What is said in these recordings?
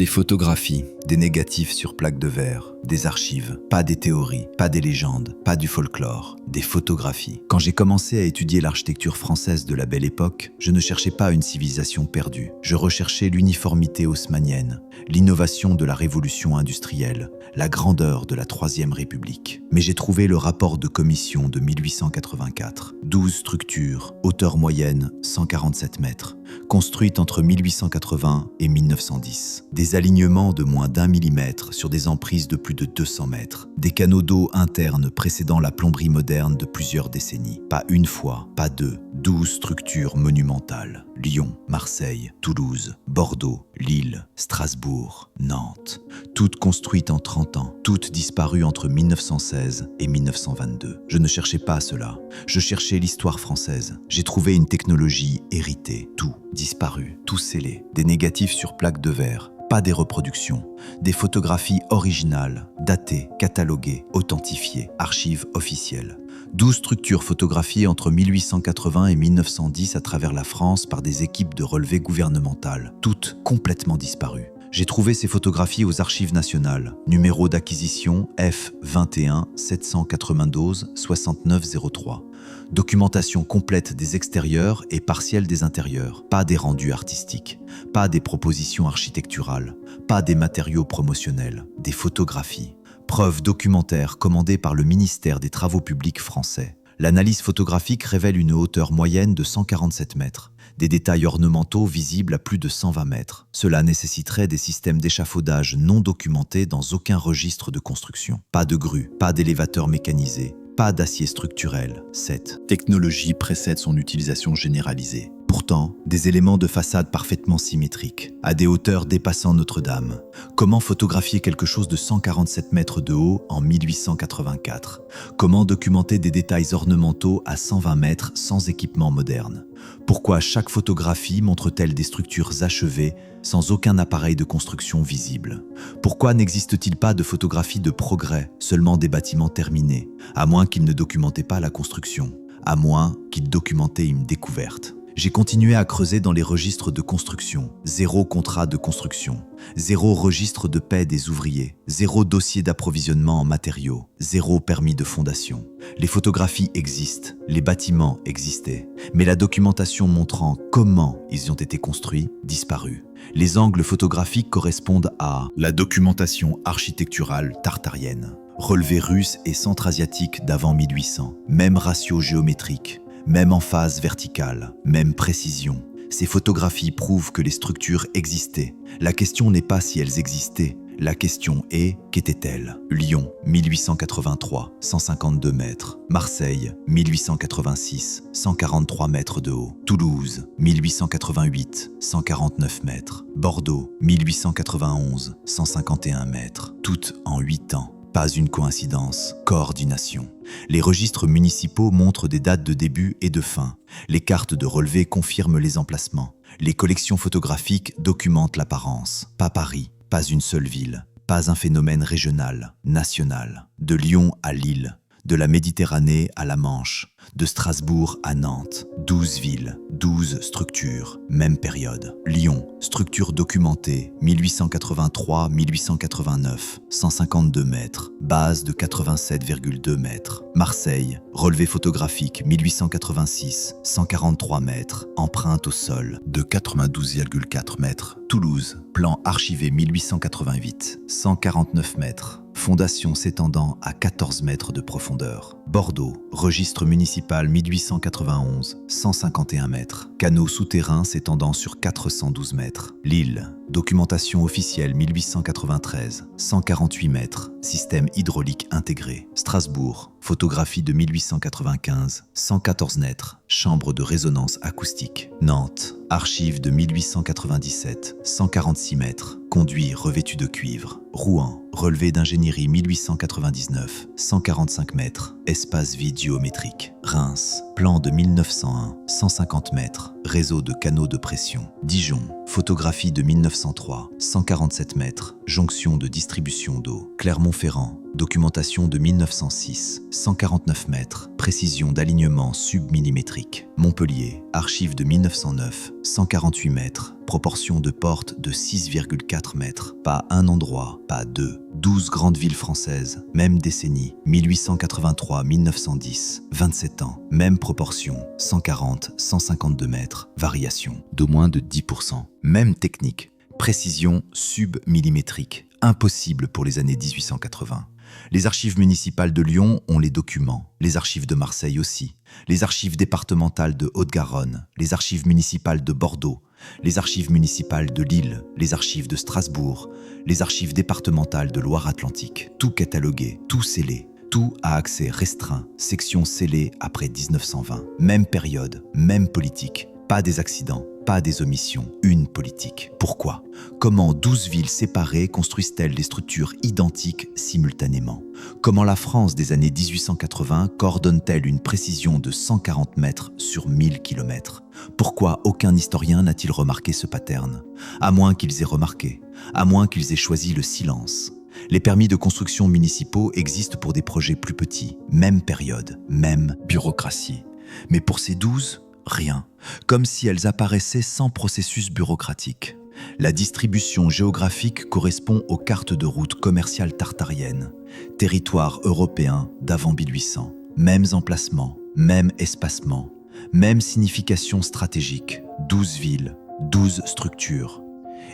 Des photographies, des négatifs sur plaques de verre, des archives, pas des théories, pas des légendes, pas du folklore, des photographies. Quand j'ai commencé à étudier l'architecture française de la Belle Époque, je ne cherchais pas une civilisation perdue. Je recherchais l'uniformité haussmannienne, l'innovation de la révolution industrielle, la grandeur de la Troisième République. Mais j'ai trouvé le rapport de commission de 1884. 12 structures, hauteur moyenne 147 mètres, construites entre 1880 et 1910. Des alignements de moins d'1 millimètre sur des emprises de plus de 200 mètres. Des canaux d'eau internes précédant la plomberie moderne de plusieurs décennies. Pas une fois, pas deux, 12 structures monumentales. Lyon, Marseille, Toulouse, Bordeaux, Lille, Strasbourg, Nantes. Toutes construites en 30 ans, toutes disparues entre 1916 et 1922. Je ne cherchais pas cela. Je cherchais l'histoire française. J'ai trouvé une technologie héritée. Tout disparu, tout scellé. Des négatifs sur plaques de verre. Pas des reproductions, des photographies originales, datées, cataloguées, authentifiées, archives officielles. 12 structures photographiées entre 1880 et 1910 à travers la France par des équipes de relevés gouvernementales, toutes complètement disparues. J'ai trouvé ces photographies aux Archives nationales, numéro d'acquisition F21 792 6903. Documentation complète des extérieurs et partielle des intérieurs, pas des rendus artistiques, pas des propositions architecturales, pas des matériaux promotionnels, des photographies. Preuves documentaires commandées par le ministère des Travaux publics français. L'analyse photographique révèle une hauteur moyenne de 147 mètres, des détails ornementaux visibles à plus de 120 mètres. Cela nécessiterait des systèmes d'échafaudage non documentés dans aucun registre de construction. Pas de grue, pas d'élévateur mécanisé, pas d'acier structurel. Cette technologie précède son utilisation généralisée. Pourtant, des éléments de façade parfaitement symétriques, à des hauteurs dépassant Notre-Dame. Comment photographier quelque chose de 147 mètres de haut en 1884 ? Comment documenter des détails ornementaux à 120 mètres sans équipement moderne ? Pourquoi chaque photographie montre-t-elle des structures achevées sans aucun appareil de construction visible ? Pourquoi n'existe-t-il pas de photographie de progrès, seulement des bâtiments terminés, à moins qu'ils ne documentaient pas la construction, à moins qu'ils documentaient une découverte ? J'ai continué à creuser dans les registres de construction. 0 contrat de construction, 0 registre de paie des ouvriers, 0 dossier d'approvisionnement en matériaux, 0 permis de fondation. Les photographies existent, les bâtiments existaient, mais la documentation montrant comment ils ont été construits disparut. Les angles photographiques correspondent à la documentation architecturale tartarienne, relevés russes et centra-asiatiques d'avant 1800, même ratio géométrique. Même en phase verticale, même précision. Ces photographies prouvent que les structures existaient. La question n'est pas si elles existaient, la question est qu'étaient-elles ? Lyon, 1883, 152 mètres. Marseille, 1886, 143 mètres de haut. Toulouse, 1888, 149 mètres. Bordeaux, 1891, 151 mètres. Toutes en 8 ans. Pas une coïncidence, coordination. Les registres municipaux montrent des dates de début et de fin. Les cartes de relevé confirment les emplacements. Les collections photographiques documentent l'apparence. Pas Paris, pas une seule ville, pas un phénomène régional, national. De Lyon à Lille, de la Méditerranée à la Manche, de Strasbourg à Nantes. 12 villes, 12 structures, même période. Lyon, structure documentée, 1883-1889, 152 mètres, base de 87,2 mètres. Marseille, relevé photographique, 1886, 143 mètres, empreinte au sol, de 92,4 mètres. Toulouse, plan archivé 1888, 149 mètres. Fondation s'étendant à 14 mètres de profondeur. Bordeaux, registre municipal 1891, 151 mètres. Canaux souterrains s'étendant sur 412 mètres. Lille, documentation officielle 1893, 148 mètres. Système hydraulique intégré. Strasbourg, photographie de 1895, 114 mètres. Chambre de résonance acoustique. Nantes, archives de 1897, 146 mètres. Conduit revêtu de cuivre. Rouen, relevé d'ingénierie 1899, 145 mètres. Espace vide géométrique. Reims, plan de 1901, 150 mètres. Réseau de canaux de pression. Dijon, photographie de 1903, 147 mètres. Jonction de distribution d'eau. Clermont-Ferrand, documentation de 1906, 149 mètres. précision d'alignement submillimétrique. Montpellier, archives de 1909, 148 mètres, proportion de porte de 6,4 mètres. Pas un endroit, pas deux. 12 grandes villes françaises, même décennie, 1883-1910, 27 ans, même proportion, 140-152 mètres, variation d'au moins de 10%. Même technique, précision submillimétrique, impossible pour les années 1880. Les archives municipales de Lyon ont les documents, les archives de Marseille aussi, les archives départementales de Haute-Garonne, les archives municipales de Bordeaux, les archives municipales de Lille, les archives de Strasbourg, les archives départementales de Loire-Atlantique. Tout catalogué, tout scellé, tout à accès restreint, section scellée après 1920. Même période, même politique, pas des accidents, pas des omissions, une politique. Pourquoi ? Comment 12 villes séparées construisent-elles des structures identiques simultanément ? Comment la France des années 1880 coordonne-t-elle une précision de 140 mètres sur 1000 km ? Pourquoi aucun historien n'a-t-il remarqué ce pattern ? À moins qu'ils aient remarqué, à moins qu'ils aient choisi le silence. Les permis de construction municipaux existent pour des projets plus petits, même période, même bureaucratie. Mais pour ces 12, rien, comme si elles apparaissaient sans processus bureaucratique. La distribution géographique correspond aux cartes de route commerciales tartariennes, territoire européen d'avant 1800. Mêmes emplacements, même espacement, même signification stratégique, 12 villes, 12 structures.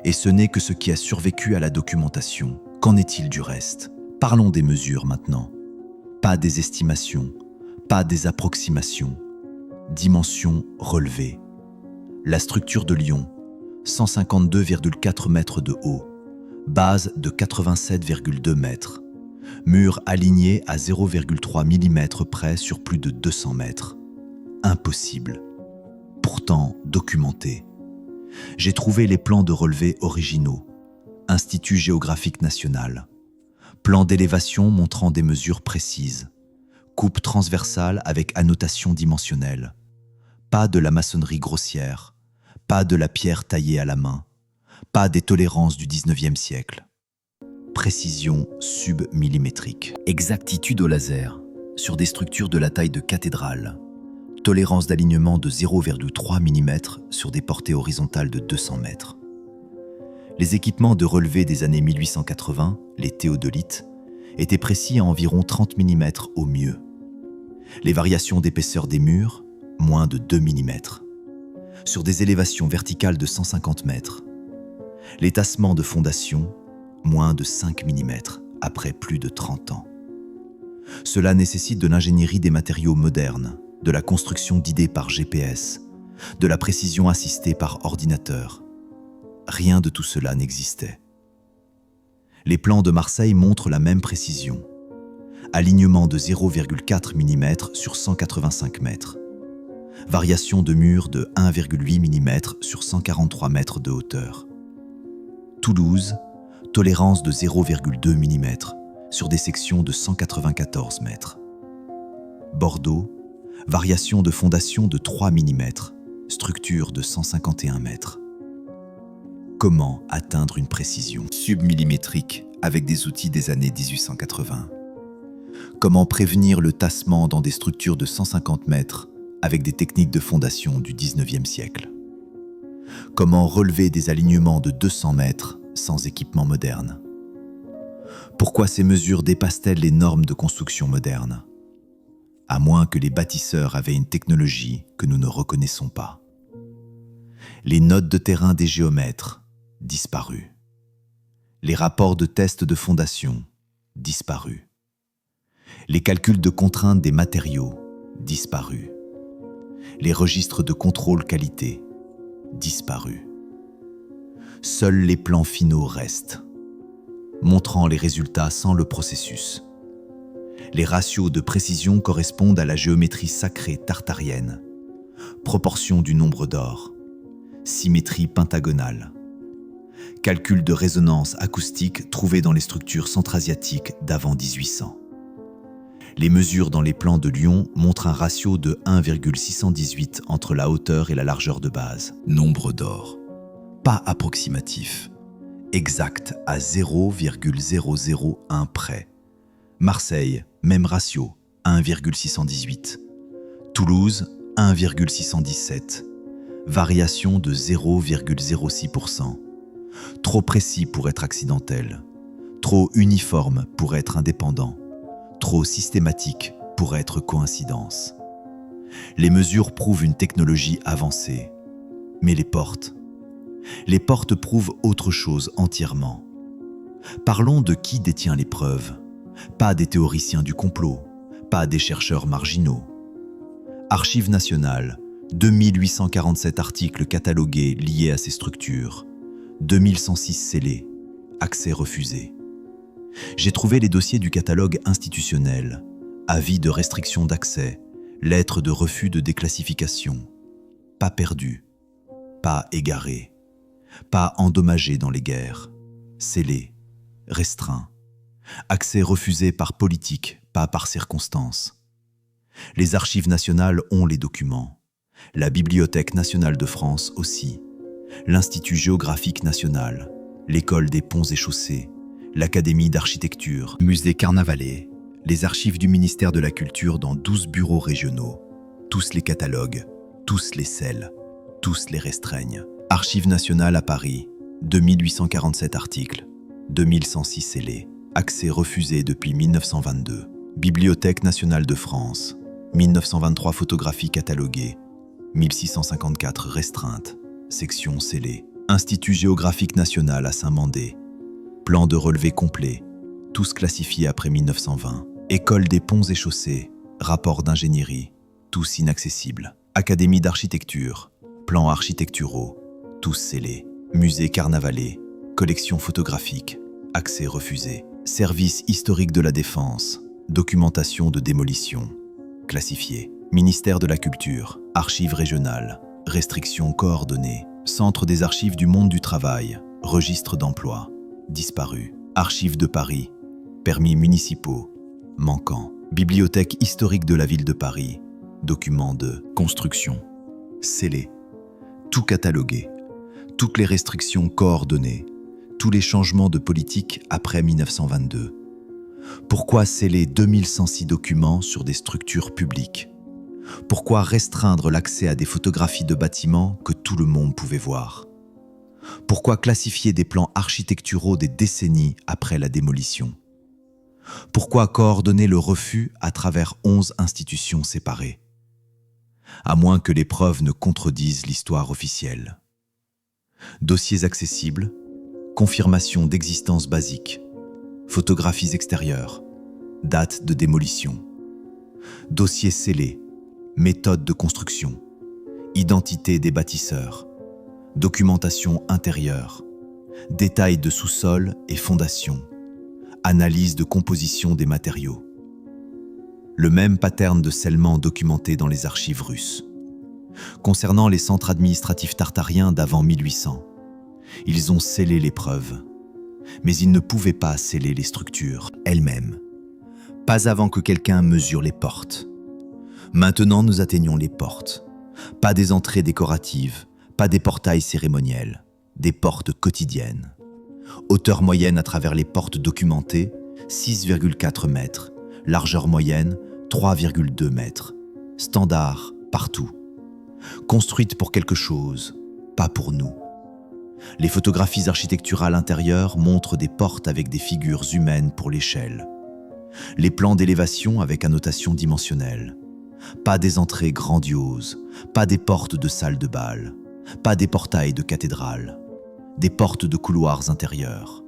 Et ce n'est que ce qui a survécu à la documentation. Qu'en est-il du reste ? Parlons des mesures maintenant. Pas des estimations, pas des approximations. Dimension relevée. La structure de Lyon, 152,4 mètres de haut, base de 87,2 mètres, mur aligné à 0,3 mm près sur plus de 200 mètres. Impossible. Pourtant documenté. J'ai trouvé les plans de relevé originaux. Institut géographique national. Plan d'élévation montrant des mesures précises. Coupe transversale avec annotation dimensionnelle. Pas de la maçonnerie grossière, pas de la pierre taillée à la main, pas des tolérances du 19e siècle. Précision submillimétrique. Exactitude au laser, sur des structures de la taille de cathédrale. Tolérance d'alignement de 0,3 mm sur des portées horizontales de 200 mètres. Les équipements de relevé des années 1880, les théodolites, étaient précis à environ 30 mm au mieux. Les variations d'épaisseur des murs, moins de 2 mm. Sur des élévations verticales de 150 mètres. Les tassements de fondation, moins de 5 mm, après plus de 30 ans. Cela nécessite de l'ingénierie des matériaux modernes, de la construction d'idées par GPS, de la précision assistée par ordinateur. Rien de tout cela n'existait. Les plans de Marseille montrent la même précision. Alignement de 0,4 mm sur 185 mètres. Variation de mur de 1,8 mm sur 143 mètres de hauteur. Toulouse, tolérance de 0,2 mm sur des sections de 194 mètres. Bordeaux, variation de fondation de 3 mm, structure de 151 mètres. Comment atteindre une précision submillimétrique avec des outils des années 1880 ? Comment prévenir le tassement dans des structures de 150 mètres avec des techniques de fondation du 19e siècle ? Comment relever des alignements de 200 mètres sans équipement moderne ? Pourquoi ces mesures dépassent-elles les normes de construction moderne ? À moins que les bâtisseurs avaient une technologie que nous ne reconnaissons pas. Les notes de terrain des géomètres, disparus. Les rapports de tests de fondation, disparus. Les calculs de contraintes des matériaux, disparus. Les registres de contrôle qualité, disparus. Seuls les plans finaux restent, montrant les résultats sans le processus. Les ratios de précision correspondent à la géométrie sacrée tartarienne, proportion du nombre d'or, symétrie pentagonale, calcul de résonance acoustique trouvé dans les structures centra-asiatiques d'avant 1800. Les mesures dans les plans de Lyon montrent un ratio de 1,618 entre la hauteur et la largeur de base. Nombre d'or. Pas approximatif. Exact à 0,001 près. Marseille, même ratio, 1,618. Toulouse, 1,617. Variation de 0,06%. Trop précis pour être accidentel. Trop uniforme pour être indépendant. Trop systématique pour être coïncidence. Les mesures prouvent une technologie avancée. Mais les portes prouvent autre chose entièrement. Parlons de qui détient les preuves. Pas des théoriciens du complot, pas des chercheurs marginaux. Archives nationales, 2847 articles catalogués liés à ces structures, 2106 scellés, accès refusé. J'ai trouvé les dossiers du catalogue institutionnel, avis de restriction d'accès, lettres de refus de déclassification. Pas perdus, pas égarés, pas endommagés dans les guerres, scellés, restreints. Accès refusé par politique, pas par circonstance. Les archives nationales ont les documents. La Bibliothèque nationale de France aussi. L'Institut géographique national. L'École des ponts et chaussées. L'Académie d'architecture. Musée Carnavalet. Les archives du ministère de la Culture dans 12 bureaux régionaux. Tous les catalogues. Tous les scellent. Tous les restreignent. Archives nationales à Paris. 2847 articles. 2106 scellés. Accès refusé depuis 1922. Bibliothèque nationale de France. 1923 photographies cataloguées. 1654 restreintes. Section scellée. Institut géographique national à Saint-Mandé. Plan de relevé complet. Tous classifiés après 1920. École des ponts et chaussées. Rapport d'ingénierie. Tous inaccessibles. Académie d'architecture. Plans architecturaux. Tous scellés. Musée Carnavalet. Collection photographique. Accès refusé. Service historique de la défense. Documentation de démolition. Classifié. Ministère de la Culture. Archives régionales. Restrictions coordonnées. Centre des archives du monde du travail. Registre d'emploi. Disparu. Archives de Paris. Permis municipaux. Manquants. Bibliothèque historique de la ville de Paris. Documents de construction. Scellés. Tout catalogué. Toutes les restrictions coordonnées. Tous les changements de politique après 1922. Pourquoi sceller 2106 documents sur des structures publiques? Pourquoi restreindre l'accès à des photographies de bâtiments que tout le monde pouvait voir? Pourquoi classifier des plans architecturaux des décennies après la démolition? Pourquoi coordonner le refus à travers 11 institutions séparées? À moins que les preuves ne contredisent l'histoire officielle. Dossiers accessibles, confirmation d'existence basique, photographies extérieures, date de démolition, dossier scellé, méthode de construction, identité des bâtisseurs, documentation intérieure, détails de sous-sol et fondation, analyse de composition des matériaux. Le même pattern de scellement documenté dans les archives russes. Concernant les centres administratifs tartariens d'avant 1800, ils ont scellé les preuves, mais ils ne pouvaient pas sceller les structures elles-mêmes. Pas avant que quelqu'un mesure les portes. Maintenant, nous atteignons les portes. Pas des entrées décoratives, pas des portails cérémoniels, des portes quotidiennes. Hauteur moyenne à travers les portes documentées, 6,4 mètres. Largeur moyenne, 3,2 mètres. Standard, partout. Construite pour quelque chose, pas pour nous. Les photographies architecturales intérieures montrent des portes avec des figures humaines pour l'échelle. Les plans d'élévation avec annotation dimensionnelle. Pas des entrées grandioses, pas des portes de salles de bal, pas des portails de cathédrales. Des portes de couloirs intérieurs,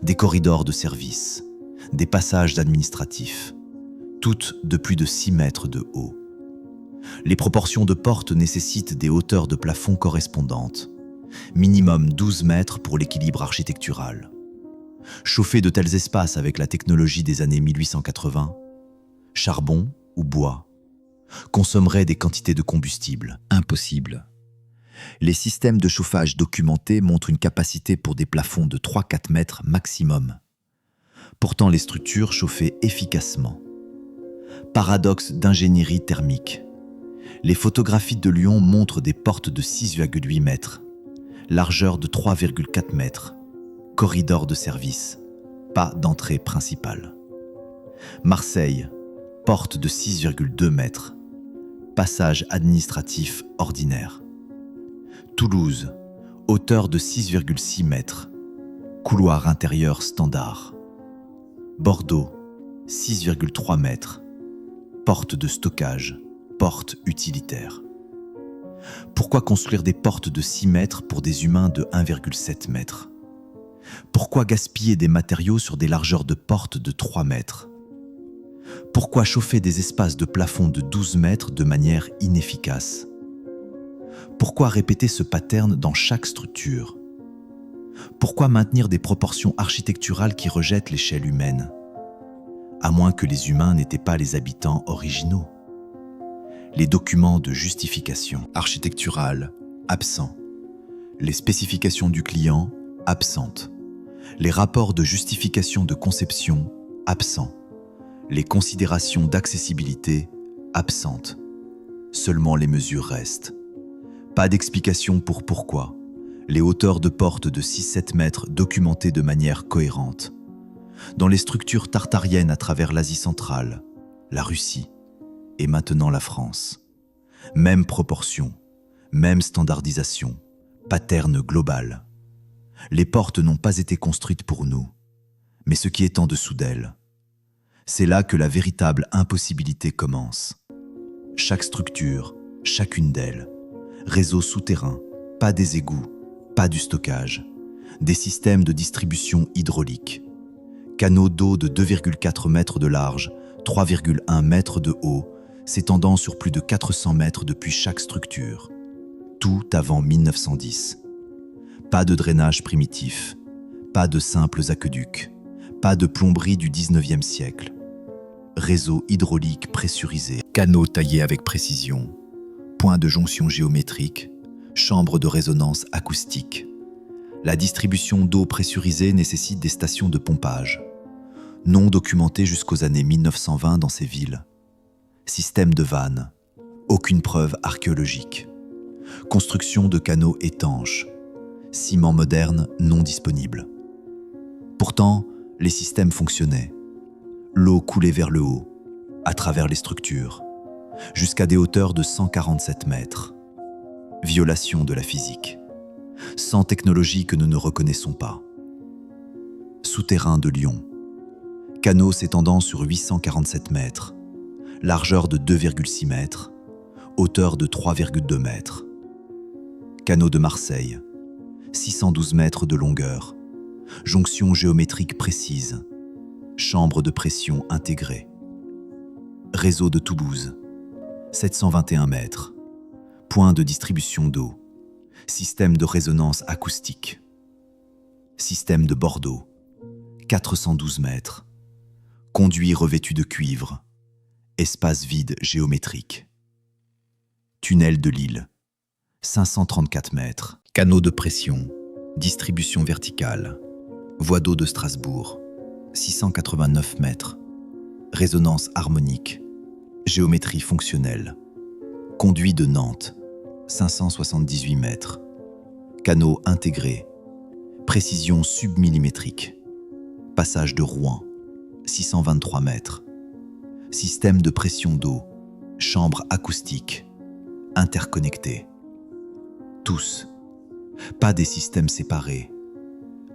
des corridors de service, des passages administratifs, toutes de plus de 6 mètres de haut. Les proportions de portes nécessitent des hauteurs de plafond correspondantes, minimum 12 mètres pour l'équilibre architectural. Chauffer de tels espaces avec la technologie des années 1880, charbon ou bois, consommerait des quantités de combustible impossibles. Les systèmes de chauffage documentés montrent une capacité pour des plafonds de 3-4 mètres maximum. Pourtant, les structures chauffaient efficacement. Paradoxe d'ingénierie thermique. Les photographies de Lyon montrent des portes de 6,8 mètres, largeur de 3,4 mètres, corridor de service, pas d'entrée principale. Marseille, porte de 6,2 mètres, passage administratif ordinaire. Toulouse, hauteur de 6,6 mètres, couloir intérieur standard. Bordeaux, 6,3 mètres, porte de stockage, porte utilitaire. Pourquoi construire des portes de 6 mètres pour des humains de 1,7 mètres? Pourquoi gaspiller des matériaux sur des largeurs de portes de 3 mètres? Pourquoi chauffer des espaces de plafond de 12 mètres de manière inefficace? Pourquoi répéter ce pattern dans chaque structure? Pourquoi maintenir des proportions architecturales qui rejettent l'échelle humaine? À moins que les humains n'étaient pas les habitants originaux. Les documents de justification architecturale, absents. Les spécifications du client, absentes. Les rapports de justification de conception, absents. Les considérations d'accessibilité, absentes. Seulement les mesures restent. Pas d'explication pour pourquoi. Les hauteurs de portes de 6-7 mètres documentées de manière cohérente. Dans les structures tartariennes à travers l'Asie centrale, la Russie et maintenant la France. Même proportion, même standardisation, pattern global. Les portes n'ont pas été construites pour nous, mais ce qui est en dessous d'elles. C'est là que la véritable impossibilité commence. Chaque structure, chacune d'elles, réseau souterrain, pas des égouts, pas du stockage, des systèmes de distribution hydraulique, canaux d'eau de 2,4 mètres de large, 3,1 mètres de haut, s'étendant sur plus de 400 mètres depuis chaque structure. Tout avant 1910. Pas de drainage primitif, pas de simples aqueducs, pas de plomberie du 19e siècle. Réseau hydraulique pressurisé, canaux taillés avec précision, points de jonction géométrique, chambre de résonance acoustique. La distribution d'eau pressurisée nécessite des stations de pompage, non documentées jusqu'aux années 1920 dans ces villes. Système de vannes, aucune preuve archéologique. Construction de canaux étanches, ciment moderne non disponible. Pourtant, les systèmes fonctionnaient. L'eau coulait vers le haut, à travers les structures, jusqu'à des hauteurs de 147 mètres. Violation de la physique. Sans technologie que nous ne reconnaissons pas. Souterrain de Lyon. Canaux s'étendant sur 847 mètres. Largeur de 2,6 mètres. Hauteur de 3,2 mètres. Canaux de Marseille. 612 mètres de longueur. Jonction géométrique précise. Chambre de pression intégrée. Réseau de Toulouse. 721 mètres. Point de distribution d'eau. Système de résonance acoustique. Système de Bordeaux. 412 mètres. Conduit revêtu de cuivre. Espace vide géométrique. Tunnel de Lille. 534 mètres. Canaux de pression. Distribution verticale. Voie d'eau de Strasbourg. 689 mètres. Résonance harmonique. Géométrie fonctionnelle. Conduit de Nantes. 578 mètres. Canaux intégrés. Précision submillimétrique. Passage de Rouen. 623 mètres. Système de pression d'eau. Chambre acoustique. Interconnectés. Tous. Pas des systèmes séparés.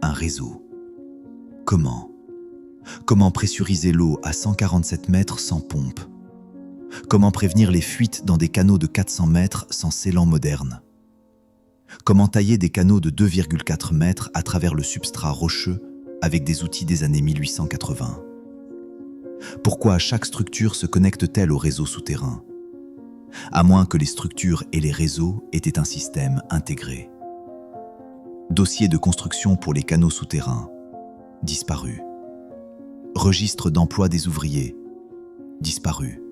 Un réseau. Comment? Comment pressuriser l'eau à 147 mètres sans pompe? Comment prévenir les fuites dans des canaux de 400 mètres sans scellant moderne? Comment tailler des canaux de 2,4 mètres à travers le substrat rocheux avec des outils des années 1880? Pourquoi chaque structure se connecte-t-elle au réseau souterrain? À moins que les structures et les réseaux étaient un système intégré. Dossier de construction pour les canaux souterrains. Disparu. Registre d'emploi des ouvriers. Disparu.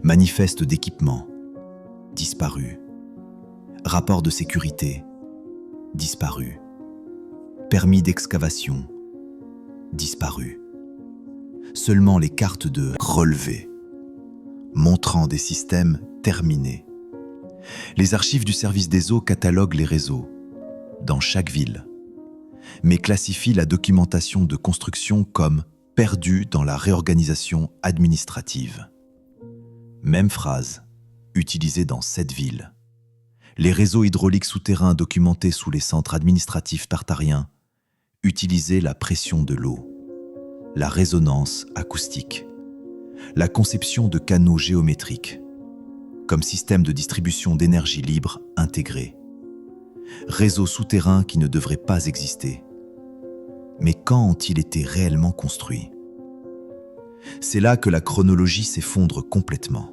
Manifeste d'équipement. Disparu. Rapport de sécurité. Disparu. Permis d'excavation. Disparu. Seulement les cartes de relevé, montrant des systèmes terminés. Les archives du service des eaux cataloguent les réseaux, dans chaque ville, mais classifient la documentation de construction comme perdus dans la réorganisation administrative. Même phrase, utilisée dans 7 villes. Les réseaux hydrauliques souterrains documentés sous les centres administratifs tartariens utilisaient la pression de l'eau, la résonance acoustique, la conception de canaux géométriques, comme système de distribution d'énergie libre intégré. Réseaux souterrains qui ne devraient pas exister. Mais quand ont-ils été réellement construits? C'est là que la chronologie s'effondre complètement.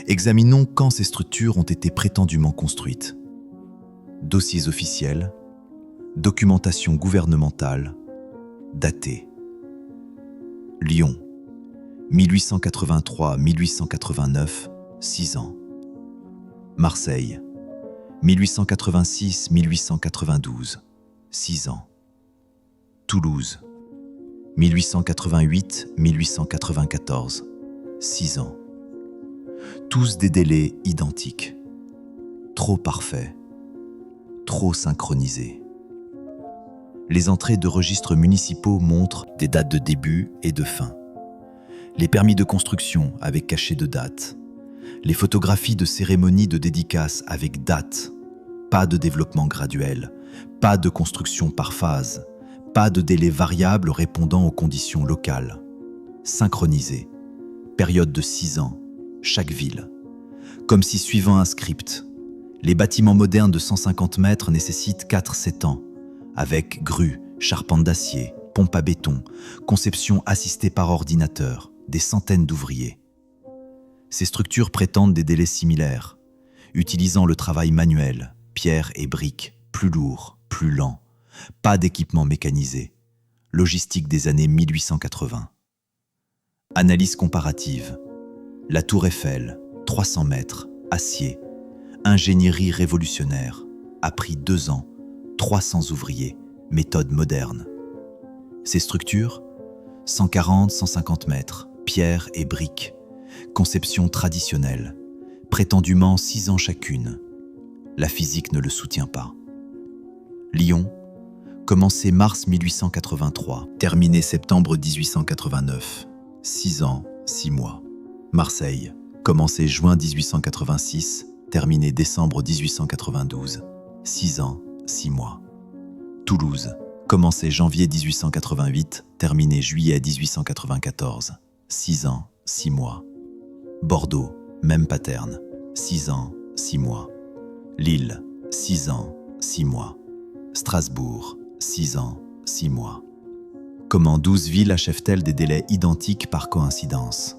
Examinons quand ces structures ont été prétendument construites. Dossiers officiels, documentation gouvernementale, datée. Lyon, 1883-1889, 6 ans. Marseille, 1886-1892, 6 ans. Toulouse, 1888-1894, 6 ans. Tous des délais identiques, trop parfaits, trop synchronisés. Les entrées de registres municipaux montrent des dates de début et de fin. Les permis de construction avec cachet de date. Les photographies de cérémonies de dédicace avec date. Pas de développement graduel, pas de construction par phase, pas de délai variable répondant aux conditions locales. Synchronisé. Période de 6 ans. Chaque ville. Comme si suivant un script, les bâtiments modernes de 150 mètres nécessitent 4-7 ans, avec grues, charpentes d'acier, pompes à béton, conception assistée par ordinateur, des centaines d'ouvriers. Ces structures prétendent des délais similaires, utilisant le travail manuel, pierre et briques, plus lourd, plus lent, pas d'équipement mécanisé, logistique des années 1880. Analyse comparative. La Tour Eiffel, 300 mètres, acier, ingénierie révolutionnaire, a pris 2 ans, 300 ouvriers, méthode moderne. Ces structures, 140-150 mètres, pierre et briques, conception traditionnelle, prétendument 6 ans chacune. La physique ne le soutient pas. Lyon, commencé mars 1883, terminé septembre 1889, 6 ans, 6 mois. Marseille, commencé juin 1886, terminé décembre 1892, 6 ans, 6 mois. Toulouse, commencé janvier 1888, terminé juillet 1894, 6 ans, 6 mois. Bordeaux, même pattern, 6 ans, 6 mois. Lille, 6 ans, 6 mois. Strasbourg, 6 ans, 6 mois. Comment 12 villes achèvent-elles des délais identiques par coïncidence?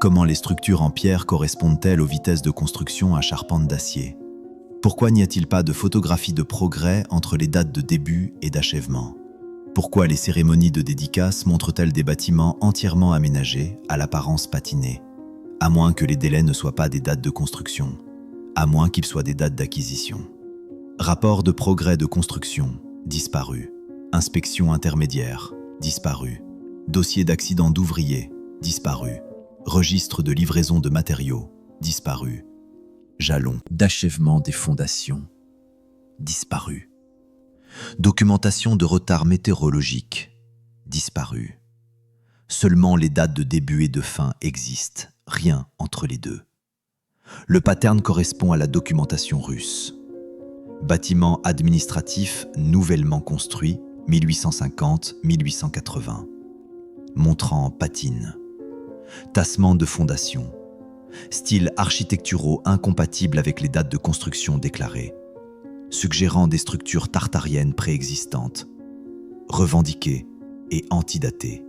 Comment les structures en pierre correspondent-elles aux vitesses de construction à charpente d'acier? Pourquoi n'y a-t-il pas de photographie de progrès entre les dates de début et d'achèvement? Pourquoi les cérémonies de dédicace montrent-elles des bâtiments entièrement aménagés, à l'apparence patinée? À moins que les délais ne soient pas des dates de construction, à moins qu'ils soient des dates d'acquisition. Rapport de progrès de construction, disparu. Inspection intermédiaire, disparu. Dossier d'accident d'ouvriers, disparu. Registre de livraison de matériaux, disparu. Jalon d'achèvement des fondations, disparu. Documentation de retard météorologique, disparu. Seulement les dates de début et de fin existent, rien entre les deux. Le pattern correspond à la documentation russe. Bâtiment administratif nouvellement construit, 1850-1880. Montrant patine. Tassement de fondation. Styles architecturaux incompatibles avec les dates de construction déclarées. Suggérant des structures tartariennes préexistantes. Revendiquées et antidatées.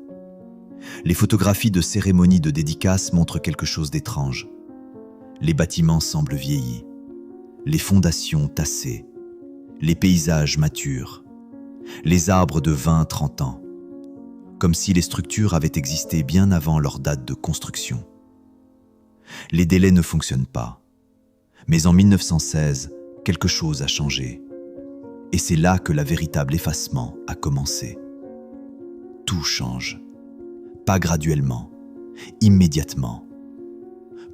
Les photographies de cérémonies de dédicace montrent quelque chose d'étrange. Les bâtiments semblent vieillis. Les fondations tassées. Les paysages matures. Les arbres de 20-30 ans. Comme si les structures avaient existé bien avant leur date de construction. Les délais ne fonctionnent pas. Mais en 1916, quelque chose a changé. Et c'est là que la véritable effacement a commencé. Tout change. Pas graduellement, immédiatement.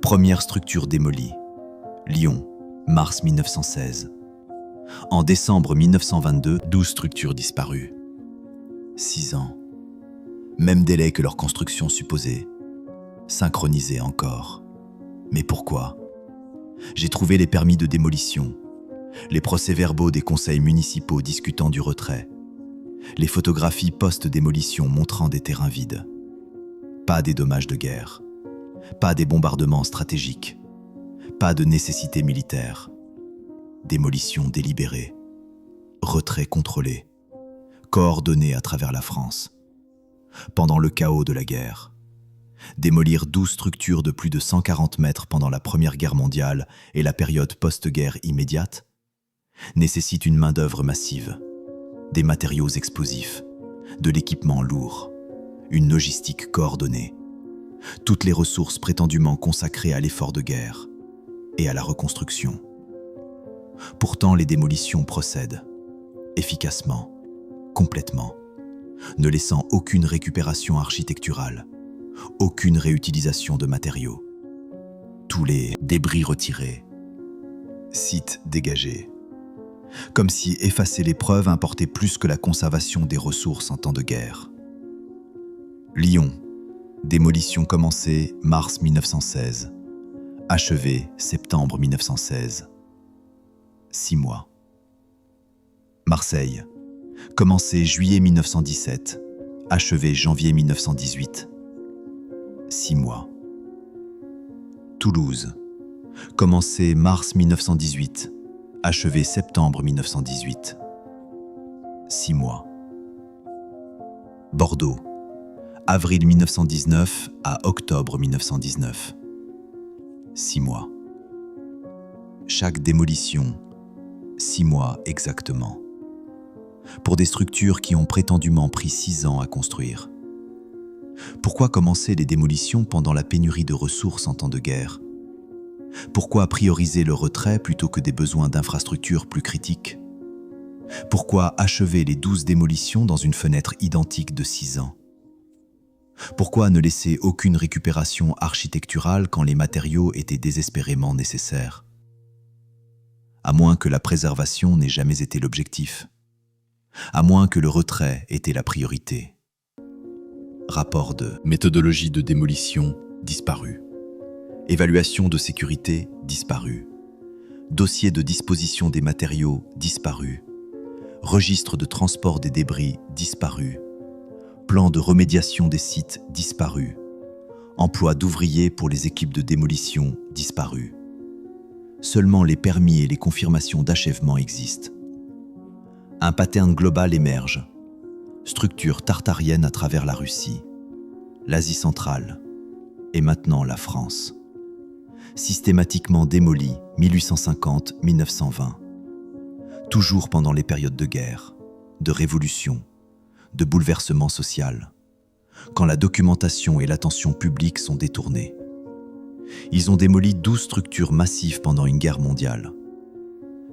Première structure démolie. Lyon, mars 1916. En décembre 1922, 12 structures disparues. 6 ans. Même délai que leur construction supposée. Synchronisé encore. Mais pourquoi? J'ai trouvé les permis de démolition, les procès-verbaux des conseils municipaux discutant du retrait, les photographies post-démolition montrant des terrains vides. Pas des dommages de guerre, pas des bombardements stratégiques, pas de nécessité militaire. Démolition délibérée, retrait contrôlé, coordonné à travers la France. Pendant le chaos de la guerre, démolir 12 structures de plus de 140 mètres pendant la Première Guerre mondiale et la période post-guerre immédiate nécessite une main-d'œuvre massive, des matériaux explosifs, de l'équipement lourd, une logistique coordonnée, toutes les ressources prétendument consacrées à l'effort de guerre et à la reconstruction. Pourtant, les démolitions procèdent, efficacement, complètement, ne laissant aucune récupération architecturale, aucune réutilisation de matériaux. Tous les débris retirés, sites dégagés, comme si effacer les preuves importait plus que la conservation des ressources en temps de guerre. Lyon, démolition commencée mars 1916, achevée septembre 1916. 6 mois. Marseille, commencée juillet 1917, achevée janvier 1918. 6 mois. Toulouse, commencée mars 1918, achevée septembre 1918. 6 mois. Bordeaux, avril 1919 à octobre 1919. 6 mois. Chaque démolition, 6 mois exactement. Pour des structures qui ont prétendument pris 6 ans à construire. Pourquoi commencer les démolitions pendant la pénurie de ressources en temps de guerre? Pourquoi prioriser le retrait plutôt que des besoins d'infrastructures plus critiques? Pourquoi achever les 12 démolitions dans une fenêtre identique de 6 ans? Pourquoi ne laisser aucune récupération architecturale quand les matériaux étaient désespérément nécessaires? À moins que la préservation n'ait jamais été l'objectif. À moins que le retrait était la priorité. Rapport de méthodologie de démolition disparu. Évaluation de sécurité disparu. Dossier de disposition des matériaux disparu. Registre de transport des débris disparu. Plan de remédiation des sites disparu. Emploi d'ouvriers pour les équipes de démolition disparu. Seulement les permis et les confirmations d'achèvement existent. Un pattern global émerge. Structure tartarienne à travers la Russie, l'Asie centrale et maintenant la France. Systématiquement démolie 1850-1920. Toujours pendant les périodes de guerre, de révolution, de bouleversement social, quand la documentation et l'attention publique sont détournées. Ils ont démoli 12 structures massives pendant une guerre mondiale.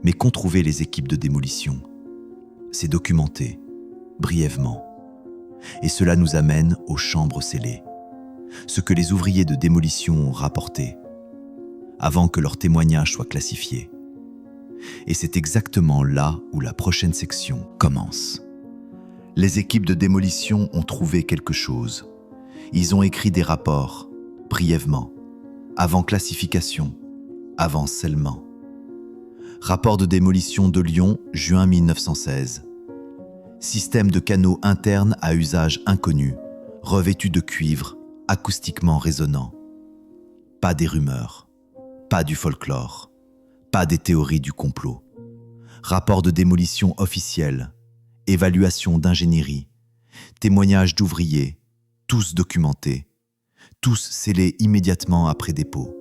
Mais qu'ont trouvé les équipes de démolition? C'est documenté, brièvement. Et cela nous amène aux chambres scellées. Ce que les ouvriers de démolition ont rapporté, avant que leurs témoignages soient classifiés. Et c'est exactement là où la prochaine section commence. Les équipes de démolition ont trouvé quelque chose. Ils ont écrit des rapports, brièvement, avant classification, avant scellement. Rapport de démolition de Lyon, juin 1916. Système de canaux internes à usage inconnu, revêtu de cuivre, acoustiquement résonnant. Pas des rumeurs, pas du folklore, pas des théories du complot. Rapport de démolition officiel, évaluation d'ingénierie, témoignages d'ouvriers, tous documentés, tous scellés immédiatement après dépôt.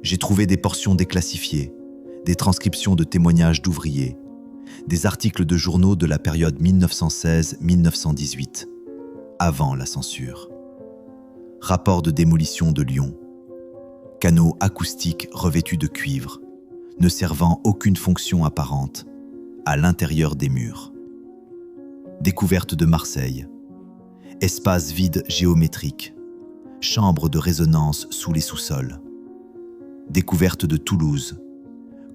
J'ai trouvé des portions déclassifiées, des transcriptions de témoignages d'ouvriers, des articles de journaux de la période 1916-1918, avant la censure. Rapport de démolition de Lyon. Canaux acoustiques revêtus de cuivre, ne servant aucune fonction apparente, à l'intérieur des murs. Découverte de Marseille. Espace vide géométrique. Chambre de résonance sous les sous-sols. Découverte de Toulouse.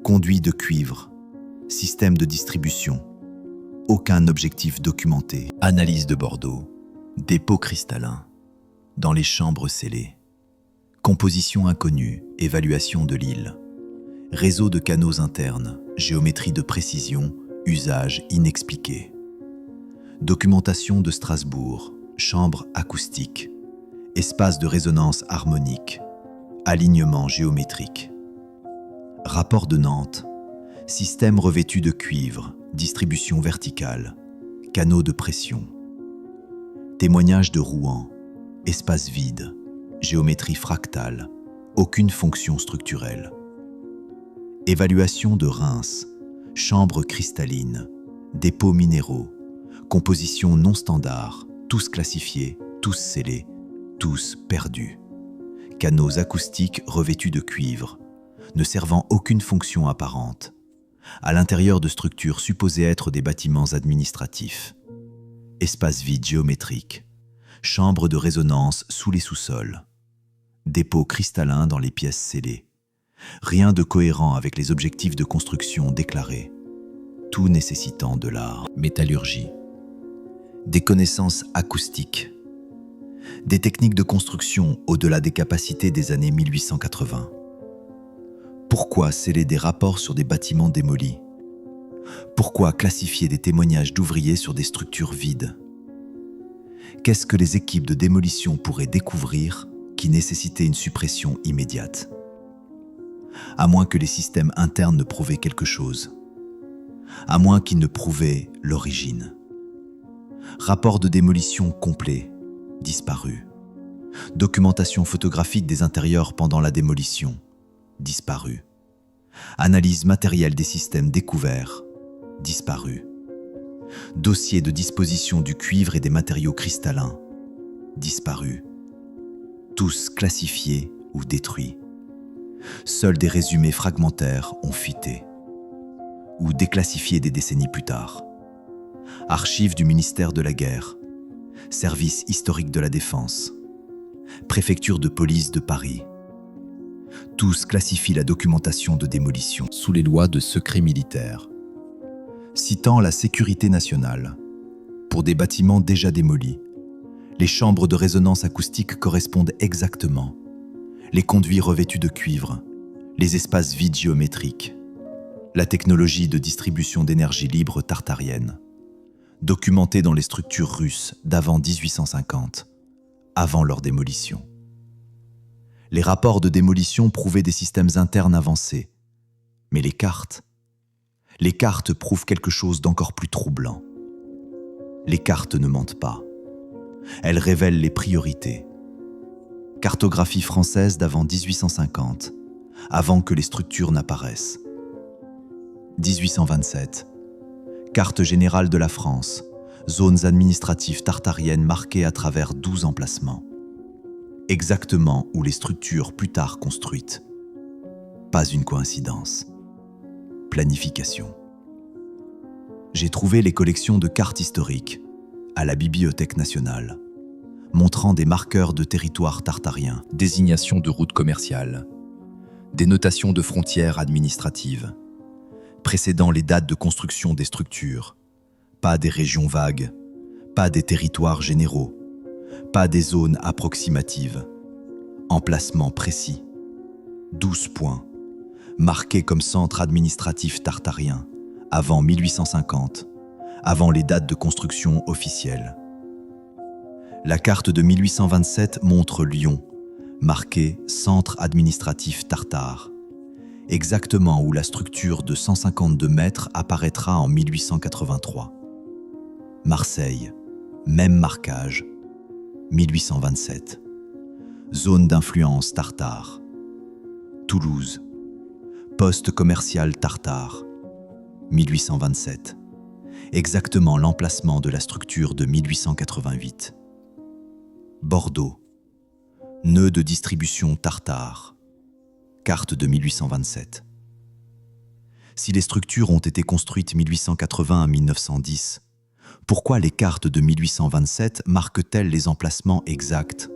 Conduit de cuivre. Système de distribution. Aucun objectif documenté. Analyse de Bordeaux. Dépôt cristallin. Dans les chambres scellées. Composition inconnue, évaluation de l'île. Réseau de canaux internes, géométrie de précision, usage inexpliqué. Documentation de Strasbourg, chambre acoustique. Espace de résonance harmonique. Alignement géométrique. Rapport de Nantes. Système revêtu de cuivre, distribution verticale. Canaux de pression. Témoignage de Rouen. Espace vide. Géométrie fractale. Aucune fonction structurelle. Évaluation de Reims. Chambre cristalline. Dépôts minéraux. Composition non standard. Tous classifiés, tous scellés, tous perdus. Canaux acoustiques revêtus de cuivre, ne servant aucune fonction apparente. À l'intérieur de structures supposées être des bâtiments administratifs. Espace vide géométrique. Chambre de résonance sous les sous-sols. Dépôt cristallin dans les pièces scellées. Rien de cohérent avec les objectifs de construction déclarés. Tout nécessitant de l'art. Métallurgie. Des connaissances acoustiques. Des techniques de construction au-delà des capacités des années 1880. Pourquoi sceller des rapports sur des bâtiments démolis? Pourquoi classifier des témoignages d'ouvriers sur des structures vides? Qu'est-ce que les équipes de démolition pourraient découvrir qui nécessitait une suppression immédiate? À moins que les systèmes internes ne prouvaient quelque chose. À moins qu'ils ne prouvaient l'origine. Rapport de démolition complet, disparu. Documentation photographique des intérieurs pendant la démolition, disparu. Analyse matérielle des systèmes découverts, disparu. Dossier de disposition du cuivre et des matériaux cristallins, disparu. Tous classifiés ou détruits. Seuls des résumés fragmentaires ont fuité. Ou déclassifiés des décennies plus tard. Archives du ministère de la Guerre, Service historique de la Défense, Préfecture de police de Paris. Tous classifient la documentation de démolition sous les lois de secret militaire. Citant la sécurité nationale, pour des bâtiments déjà démolis, les chambres de résonance acoustique correspondent exactement. Les conduits revêtus de cuivre, les espaces vides géométriques, la technologie de distribution d'énergie libre tartarienne, documentée dans les structures russes d'avant 1850, avant leur démolition. Les rapports de démolition prouvaient des systèmes internes avancés, mais les cartes prouvent quelque chose d'encore plus troublant. Les cartes ne mentent pas. Elles révèlent les priorités. Cartographie française d'avant 1850, avant que les structures n'apparaissent. 1827. Carte générale de la France, zones administratives tartariennes marquées à travers 12 emplacements. Exactement où les structures plus tard construites. Pas une coïncidence. Planification. J'ai trouvé les collections de cartes historiques à la Bibliothèque nationale, montrant des marqueurs de territoire tartarien, désignation de routes commerciales, des notations de frontières administratives, précédant les dates de construction des structures, pas des régions vagues, pas des territoires généraux, pas des zones approximatives, emplacement précis, 12 points, marqués comme centre administratif tartarien, avant 1850, avant les dates de construction officielles. La carte de 1827 montre Lyon, marquée centre administratif tartare, exactement où la structure de 152 mètres apparaîtra en 1883. Marseille, même marquage, 1827. Zone d'influence tartare. Toulouse, poste commercial tartare, 1827. Exactement l'emplacement de la structure de 1888. Bordeaux, nœud de distribution tartare, carte de 1827. Si les structures ont été construites 1880 à 1910, pourquoi les cartes de 1827 marquent-elles les emplacements exacts,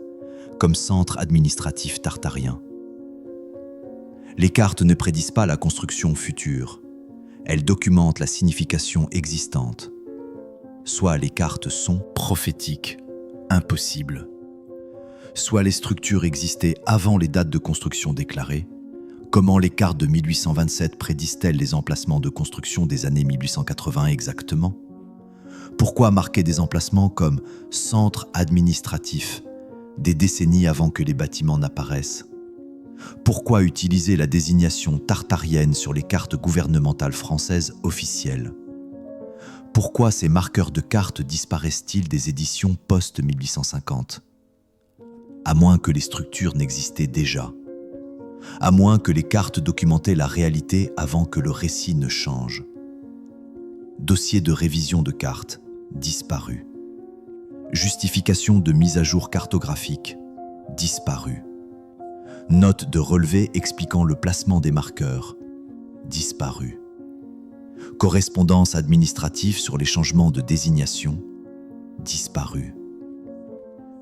comme centre administratif tartarien? Les cartes ne prédisent pas la construction future, elles documentent la signification existante. Soit les cartes sont prophétiques, Impossible. Soit les structures existaient avant les dates de construction déclarées. Comment les cartes de 1827 prédisent-elles les emplacements de construction des années 1880 exactement? Pourquoi marquer des emplacements comme centre administratif des décennies avant que les bâtiments n'apparaissent? Pourquoi utiliser la désignation tartarienne sur les cartes gouvernementales françaises officielles? Pourquoi ces marqueurs de cartes disparaissent-ils des éditions post-1850? À moins que les structures n'existaient déjà. À moins que les cartes documentaient la réalité avant que le récit ne change. Dossier de révision de cartes, disparu. Justification de mise à jour cartographique, disparu. Note de relevé expliquant le placement des marqueurs, disparu. Correspondance administrative sur les changements de désignation, disparu.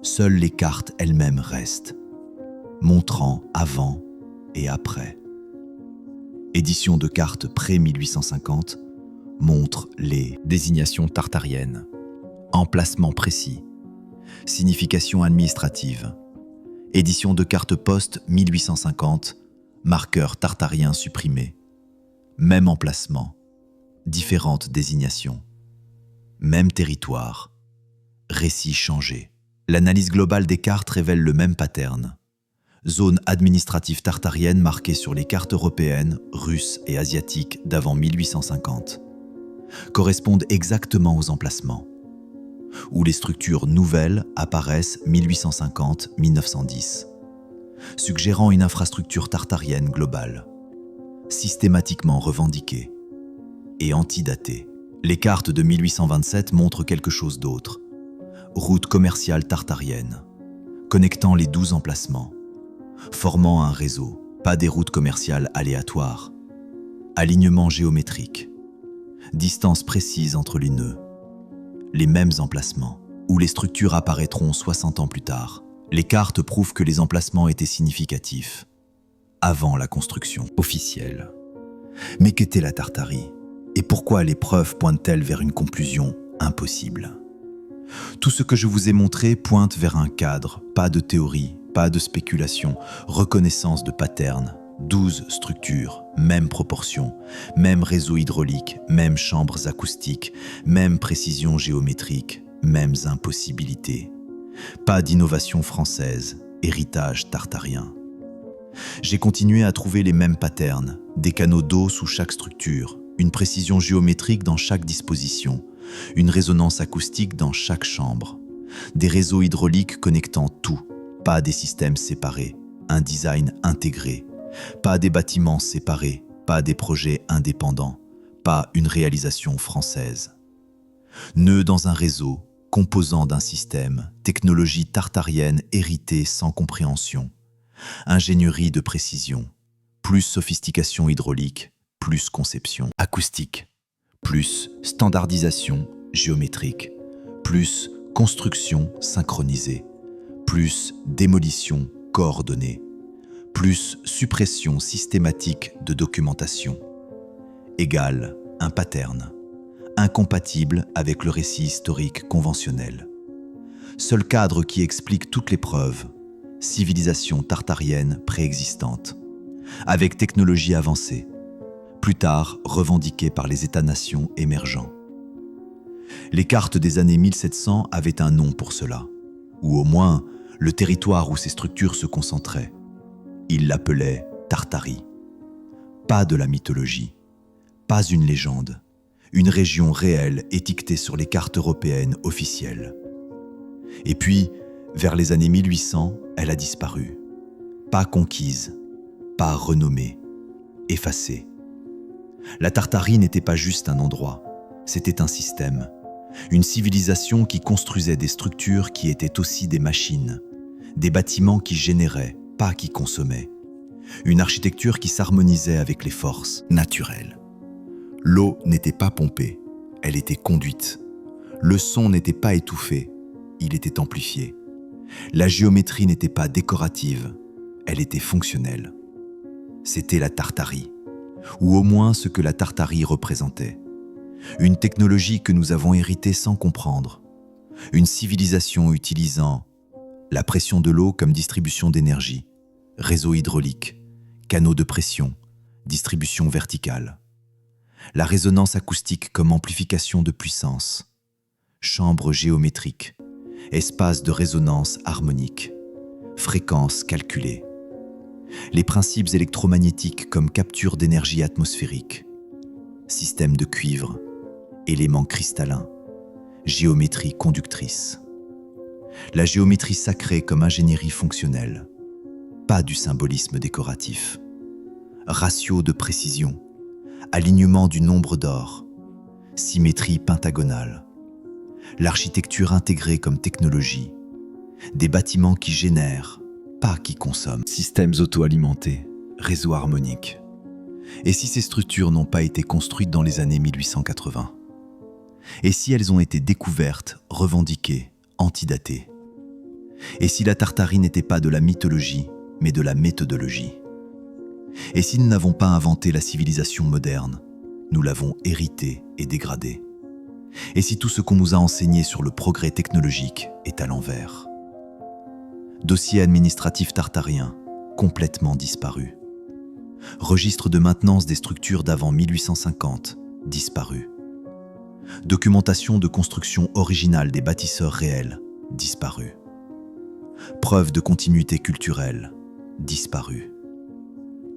Seules les cartes elles-mêmes restent, montrant avant et après. Édition de cartes pré-1850 montre les désignations tartariennes, emplacement précis, signification administrative. Édition de cartes post-1850, marqueur tartarien supprimé. Même emplacement, différentes désignations. Même territoire, récit changé. L'analyse globale des cartes révèle le même pattern. Zone administrative tartarienne marquée sur les cartes européennes, russes et asiatiques d'avant 1850. Correspondent exactement aux emplacements, où les structures nouvelles apparaissent 1850-1910, suggérant une infrastructure tartarienne globale, systématiquement revendiquée et antidatée. Les cartes de 1827 montrent quelque chose d'autre. Route commerciale tartarienne, connectant les 12 emplacements, formant un réseau, pas des routes commerciales aléatoires. Alignement géométrique, distance précise entre les nœuds, les mêmes emplacements, où les structures apparaîtront 60 ans plus tard. Les cartes prouvent que les emplacements étaient significatifs, avant la construction officielle. Mais qu'était la Tartarie? Et pourquoi les preuves pointent-elles vers une conclusion impossible? Tout ce que je vous ai montré pointe vers un cadre, pas de théorie, pas de spéculation, reconnaissance de patterns, 12 structures, même proportions, même réseau hydraulique, mêmes chambres acoustiques, même précision géométrique, mêmes impossibilités. Pas d'innovation française, héritage tartarien. J'ai continué à trouver les mêmes patterns, des canaux d'eau sous chaque structure, une précision géométrique dans chaque disposition, une résonance acoustique dans chaque chambre, des réseaux hydrauliques connectant tout, pas des systèmes séparés, un design intégré, pas des bâtiments séparés, pas des projets indépendants, pas une réalisation française. Nœuds dans un réseau, composants d'un système, technologie tartarienne héritée sans compréhension, ingénierie de précision, plus sophistication hydraulique, plus conception acoustique, plus standardisation géométrique, plus construction synchronisée, plus démolition coordonnée, plus suppression systématique de documentation, égale un pattern, incompatible avec le récit historique conventionnel. Seul cadre qui explique toutes les preuves, civilisation tartarienne préexistante, avec technologie avancée, plus tard revendiquée par les États-nations émergents. Les cartes des années 1700 avaient un nom pour cela, ou au moins le territoire où ces structures se concentraient. Ils l'appelaient Tartarie. Pas de la mythologie, pas une légende, une région réelle étiquetée sur les cartes européennes officielles. Et puis, vers les années 1800, elle a disparu. Pas conquise, pas renommée, effacée. La Tartarie n'était pas juste un endroit, c'était un système, une civilisation qui construisait des structures qui étaient aussi des machines, des bâtiments qui généraient, pas qui consommaient, une architecture qui s'harmonisait avec les forces naturelles. L'eau n'était pas pompée, elle était conduite. Le son n'était pas étouffé, il était amplifié. La géométrie n'était pas décorative, elle était fonctionnelle. C'était la Tartarie, ou au moins ce que la Tartarie représentait. Une technologie que nous avons héritée sans comprendre. Une civilisation utilisant la pression de l'eau comme distribution d'énergie, réseau hydraulique, canaux de pression, distribution verticale. La résonance acoustique comme amplification de puissance, chambre géométrique, espace de résonance harmonique, fréquence calculée. Les principes électromagnétiques comme capture d'énergie atmosphérique, système de cuivre, éléments cristallins, géométrie conductrice. La géométrie sacrée comme ingénierie fonctionnelle, pas du symbolisme décoratif. Ratio de précision, alignement du nombre d'or, symétrie pentagonale. L'architecture intégrée comme technologie, des bâtiments qui génèrent, pas qui consomment. Systèmes auto-alimentés, réseaux harmoniques. Et si ces structures n'ont pas été construites dans les années 1880 ? Et si elles ont été découvertes, revendiquées, antidatées ? Et si la Tartarie n'était pas de la mythologie, mais de la méthodologie ? Et si nous n'avons pas inventé la civilisation moderne, nous l'avons héritée et dégradée ? Et si tout ce qu'on nous a enseigné sur le progrès technologique est à l'envers ? Dossier administratif tartarien, complètement disparu. Registre de maintenance des structures d'avant 1850, disparu. Documentation de construction originale des bâtisseurs réels, disparu. Preuve de continuité culturelle, disparu.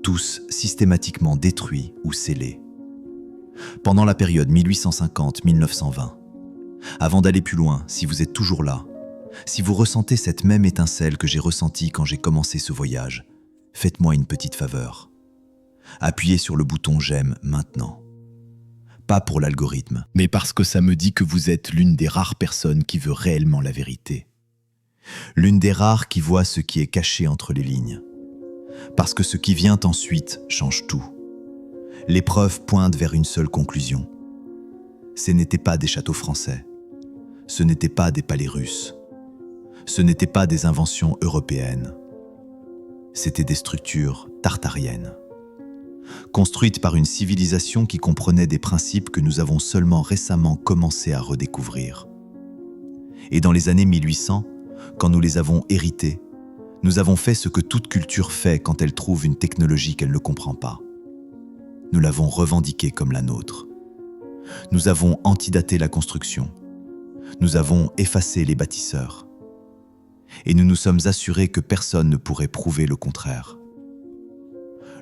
Tous systématiquement détruits ou scellés. Pendant la période 1850-1920. Avant d'aller plus loin, si vous êtes toujours là, si vous ressentez cette même étincelle que j'ai ressentie quand j'ai commencé ce voyage, faites-moi une petite faveur. Appuyez sur le bouton « J'aime » maintenant. Pas pour l'algorithme, mais parce que ça me dit que vous êtes l'une des rares personnes qui veut réellement la vérité. L'une des rares qui voit ce qui est caché entre les lignes. Parce que ce qui vient ensuite change tout. Les preuves pointent vers une seule conclusion. Ce n'étaient pas des châteaux français. Ce n'étaient pas des palais russes. Ce n'étaient pas des inventions européennes. C'étaient des structures tartariennes. Construites par une civilisation qui comprenait des principes que nous avons seulement récemment commencé à redécouvrir. Et dans les années 1800, quand nous les avons hérités, nous avons fait ce que toute culture fait quand elle trouve une technologie qu'elle ne comprend pas. Nous l'avons revendiquée comme la nôtre. Nous avons antidaté la construction. Nous avons effacé les bâtisseurs. Et nous nous sommes assurés que personne ne pourrait prouver le contraire.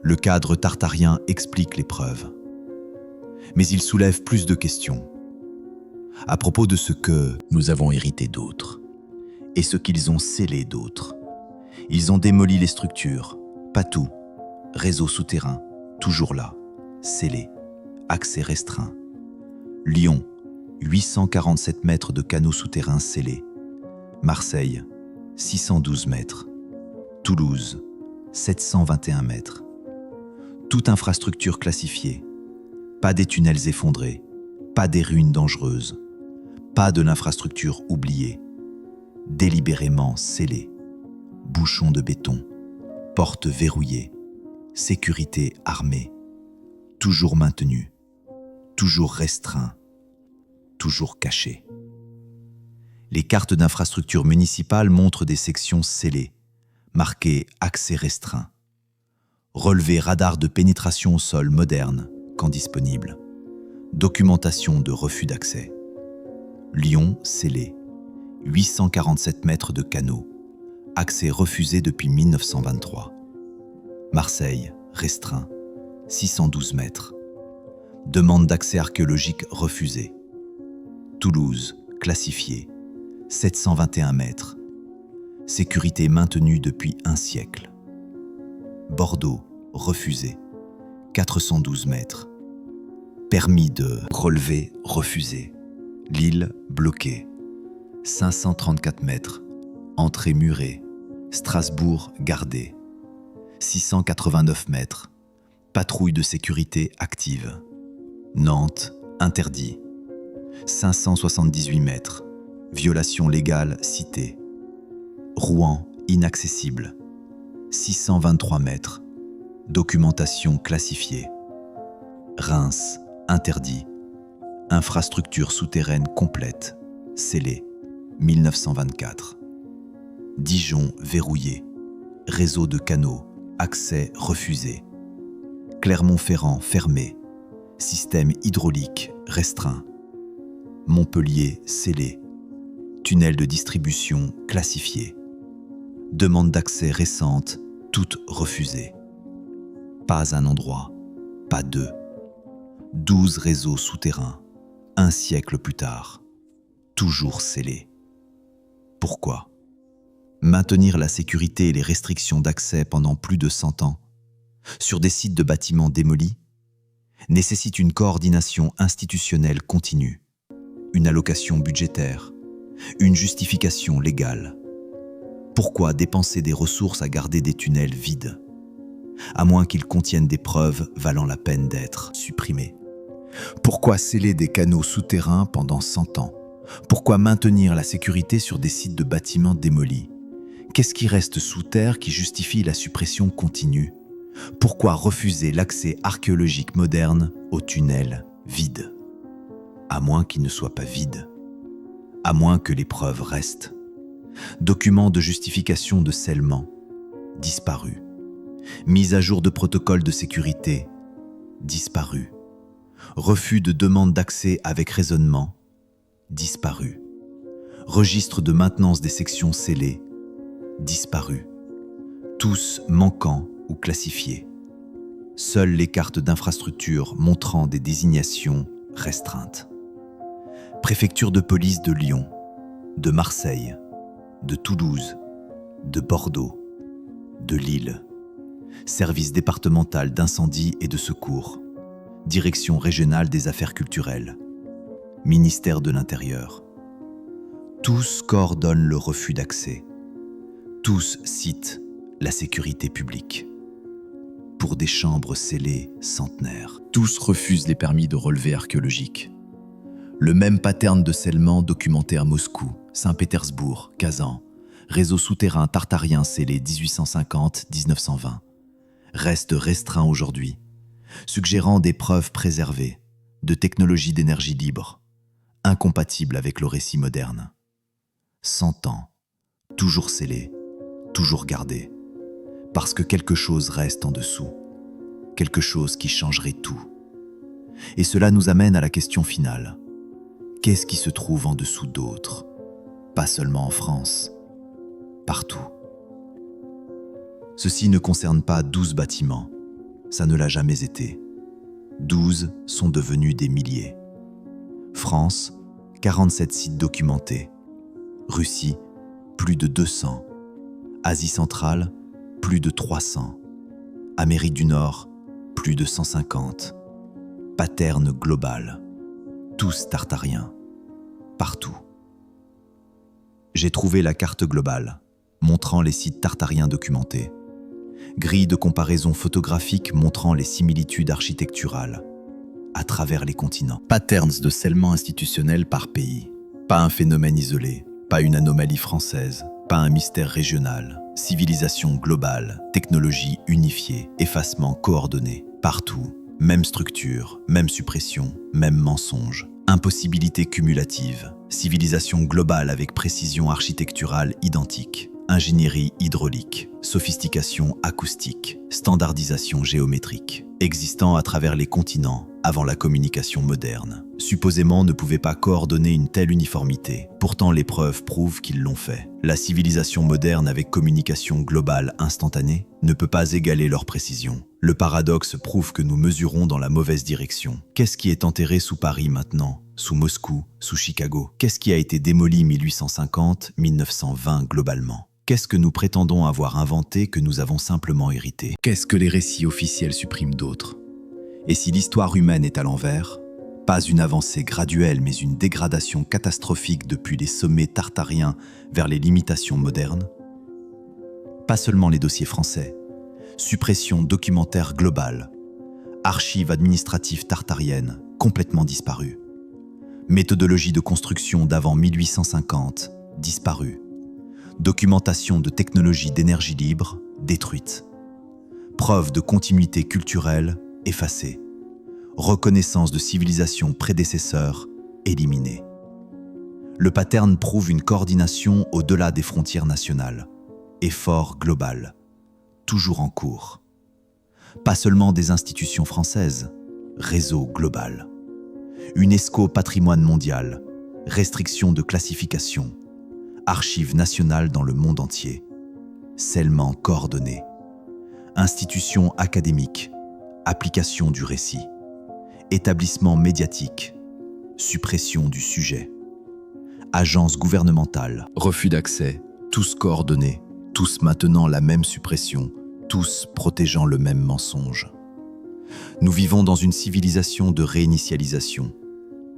Le cadre tartarien explique les preuves. Mais il soulève plus de questions. À propos de ce que nous avons hérité d'autres, et ce qu'ils ont scellé d'autres. Ils ont démoli les structures, pas tout, réseau souterrain, toujours là, scellé, accès restreint. Lyon, 847 mètres de canaux souterrains scellés. Marseille, 612 mètres. Toulouse, 721 mètres. Toute infrastructure classifiée. Pas des tunnels effondrés, pas des ruines dangereuses, pas de l'infrastructure oubliée. Délibérément scellée. Bouchons de béton, portes verrouillées, sécurité armée, toujours maintenue, toujours restreint, toujours caché. Les cartes d'infrastructure municipales montrent des sections scellées, marquées accès restreint. Relevé radar de pénétration au sol moderne, quand disponible. Documentation de refus d'accès. Lyon scellé, 847 mètres de canaux. Accès refusé depuis 1923. Marseille, restreint, 612 mètres. Demande d'accès archéologique refusée. Toulouse, classifié, 721 mètres. Sécurité maintenue depuis un siècle. Bordeaux, refusé, 412 mètres. Permis de relever refusé. Lille, bloquée, 534 mètres. Entrée murée. Strasbourg, gardée. 689 mètres. Patrouille de sécurité active. Nantes, interdit. 578 mètres. Violation légale citée. Rouen, inaccessible. 623 mètres. Documentation classifiée. Reims, interdit. Infrastructure souterraine complète, scellée. 1924. Dijon verrouillé. Réseau de canaux. Accès refusé. Clermont-Ferrand fermé. Système hydraulique restreint. Montpellier scellé. Tunnel de distribution classifié. Demande d'accès récente, toutes refusées. Pas un endroit, pas deux. 12 réseaux souterrains, un siècle plus tard. Toujours scellés. Pourquoi ? Maintenir la sécurité et les restrictions d'accès pendant plus de 100 ans, sur des sites de bâtiments démolis, nécessite une coordination institutionnelle continue, une allocation budgétaire, une justification légale. Pourquoi dépenser des ressources à garder des tunnels vides, à moins qu'ils contiennent des preuves valant la peine d'être supprimées? Pourquoi sceller des canaux souterrains pendant 100 ans? Pourquoi maintenir la sécurité sur des sites de bâtiments démolis? Qu'est-ce qui reste sous terre qui justifie la suppression continue? Pourquoi refuser l'accès archéologique moderne aux tunnels vides? À moins qu'ils ne soient pas vides. À moins que les preuves restent. Documents de justification de scellement, disparus. Mise à jour de protocoles de sécurité, disparus. Refus de demande d'accès avec raisonnement, disparus. Registre de maintenance des sections scellées, disparus. Tous manquants ou classifiés. Seules les cartes d'infrastructure montrant des désignations restreintes. Préfecture de police de Lyon, de Marseille, de Toulouse, de Bordeaux, de Lille. Service départemental d'incendie et de secours. Direction régionale des affaires culturelles. Ministère de l'Intérieur. Tous coordonnent le refus d'accès. Tous citent la sécurité publique. Pour des chambres scellées centenaires. Tous refusent les permis de relevé archéologique. Le même pattern de scellement documenté à Moscou, Saint-Pétersbourg, Kazan, réseau souterrain tartarien scellé 1850-1920, reste restreint aujourd'hui, suggérant des preuves préservées, de technologies d'énergie libre, incompatibles avec le récit moderne. 100 ans, toujours scellés, toujours gardés, parce que quelque chose reste en dessous, quelque chose qui changerait tout. Et cela nous amène à la question finale. Qu'est-ce qui se trouve en dessous d'autres? Pas seulement en France, partout. Ceci ne concerne pas 12 bâtiments, ça ne l'a jamais été. 12 sont devenus des milliers. France, 47 sites documentés. Russie, plus de 200. Asie centrale, plus de 300. Amérique du Nord, plus de 150. Pattern global. Tous tartariens. Partout. J'ai trouvé la carte globale, montrant les sites tartariens documentés. Grille de comparaison photographique montrant les similitudes architecturales à travers les continents. Patterns de scellement institutionnel par pays. Pas un phénomène isolé, pas une anomalie française, pas un mystère régional. Civilisation globale, technologie unifiée, effacement coordonné. Partout, même structure, même suppression, même mensonge. Impossibilité cumulative. Civilisation globale avec précision architecturale identique. Ingénierie hydraulique, sophistication acoustique, standardisation géométrique, existant à travers les continents avant la communication moderne. Supposément ne pouvaient pas coordonner une telle uniformité, pourtant les preuves prouvent qu'ils l'ont fait. La civilisation moderne avec communication globale instantanée ne peut pas égaler leur précision. Le paradoxe prouve que nous mesurons dans la mauvaise direction. Qu'est-ce qui est enterré sous Paris maintenant ? Sous Moscou, sous Chicago? Qu'est-ce qui a été démoli 1850-1920 globalement? Qu'est-ce que nous prétendons avoir inventé que nous avons simplement hérité? Qu'est-ce que les récits officiels suppriment d'autres? Et si l'histoire humaine est à l'envers, pas une avancée graduelle mais une dégradation catastrophique depuis les sommets tartariens vers les limitations modernes? Pas seulement les dossiers français, suppression documentaire globale, archives administratives tartariennes complètement disparues, méthodologie de construction d'avant 1850 disparue, documentation de technologies d'énergie libre détruite, preuve de continuité culturelle effacée, reconnaissance de civilisations prédécesseurs éliminée. Le pattern prouve une coordination au-delà des frontières nationales. Effort global, toujours en cours. Pas seulement des institutions françaises, réseau global. UNESCO patrimoine mondial, restrictions de classification, archives nationales dans le monde entier, scellement coordonné, institutions académiques, application du récit, établissements médiatiques, suppression du sujet, agences gouvernementales, refus d'accès, tous coordonnés, tous maintenant la même suppression, tous protégeant le même mensonge. Nous vivons dans une civilisation de réinitialisation,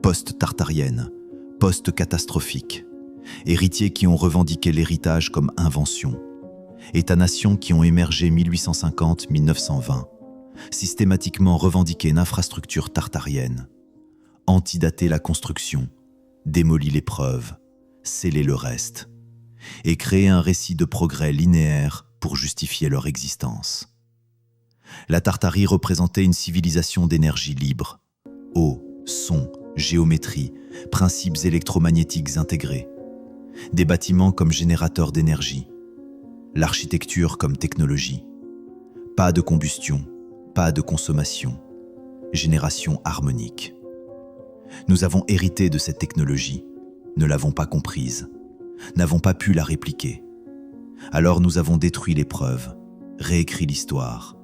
post-tartarienne, post-catastrophique, héritiers qui ont revendiqué l'héritage comme invention, États-nations qui ont émergé 1850-1920, systématiquement revendiqué une infrastructure tartarienne, antidaté la construction, démoli les preuves, scellé le reste, et créé un récit de progrès linéaire pour justifier leur existence. La Tartarie représentait une civilisation d'énergie libre, eau, son, géométrie, principes électromagnétiques intégrés, des bâtiments comme générateurs d'énergie, l'architecture comme technologie, pas de combustion, pas de consommation, génération harmonique. Nous avons hérité de cette technologie, ne l'avons pas comprise, n'avons pas pu la répliquer. Alors nous avons détruit les preuves, réécrit l'histoire,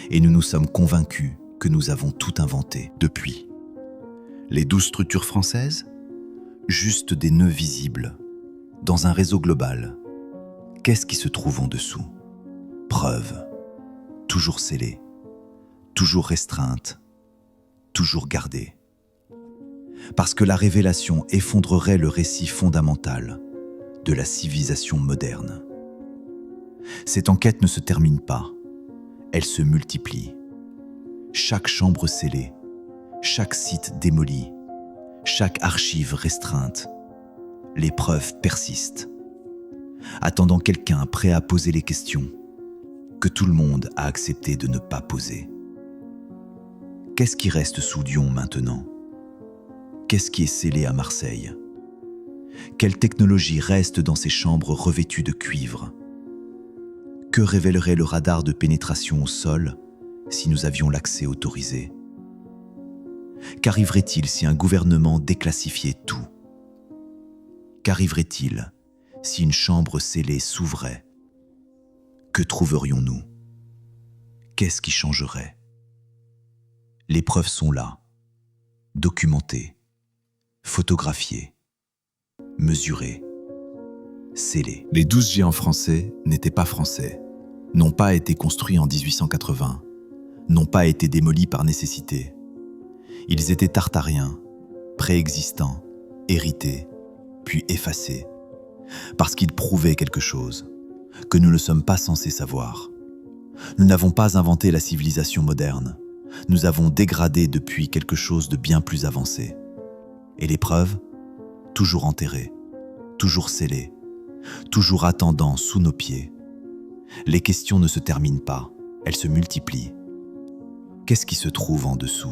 et nous nous sommes convaincus que nous avons tout inventé depuis. Les 12 structures françaises, juste des nœuds visibles, dans un réseau global. Qu'est-ce qui se trouve en dessous? Preuves, toujours scellées, toujours restreintes, toujours gardées. Parce que la révélation effondrerait le récit fondamental de la civilisation moderne. Cette enquête ne se termine pas, elle se multiplie. Chaque chambre scellée, chaque site démoli, chaque archive restreinte, les preuves persistent, attendant quelqu'un prêt à poser les questions que tout le monde a accepté de ne pas poser. Qu'est-ce qui reste sous Lyon maintenant? Qu'est-ce qui est scellé à Marseille? Quelle technologie reste dans ces chambres revêtues de cuivre? Que révélerait le radar de pénétration au sol si nous avions l'accès autorisé? Qu'arriverait-il si un gouvernement déclassifiait tout? Qu'arriverait-il si une chambre scellée s'ouvrait? Que trouverions-nous? Qu'est-ce qui changerait? Les preuves sont là, documentées, photographiées, mesurées, scellées. Les 12 géants français n'étaient pas français, n'ont pas été construits en 1880, n'ont pas été démolis par nécessité. Ils étaient tartariens, préexistants, hérités, puis effacés, parce qu'ils prouvaient quelque chose que nous ne sommes pas censés savoir. Nous n'avons pas inventé la civilisation moderne, nous avons dégradé depuis quelque chose de bien plus avancé. Et les preuves, toujours enterrées, toujours scellées, toujours attendant sous nos pieds. Les questions ne se terminent pas, elles se multiplient. Qu'est-ce qui se trouve en dessous ?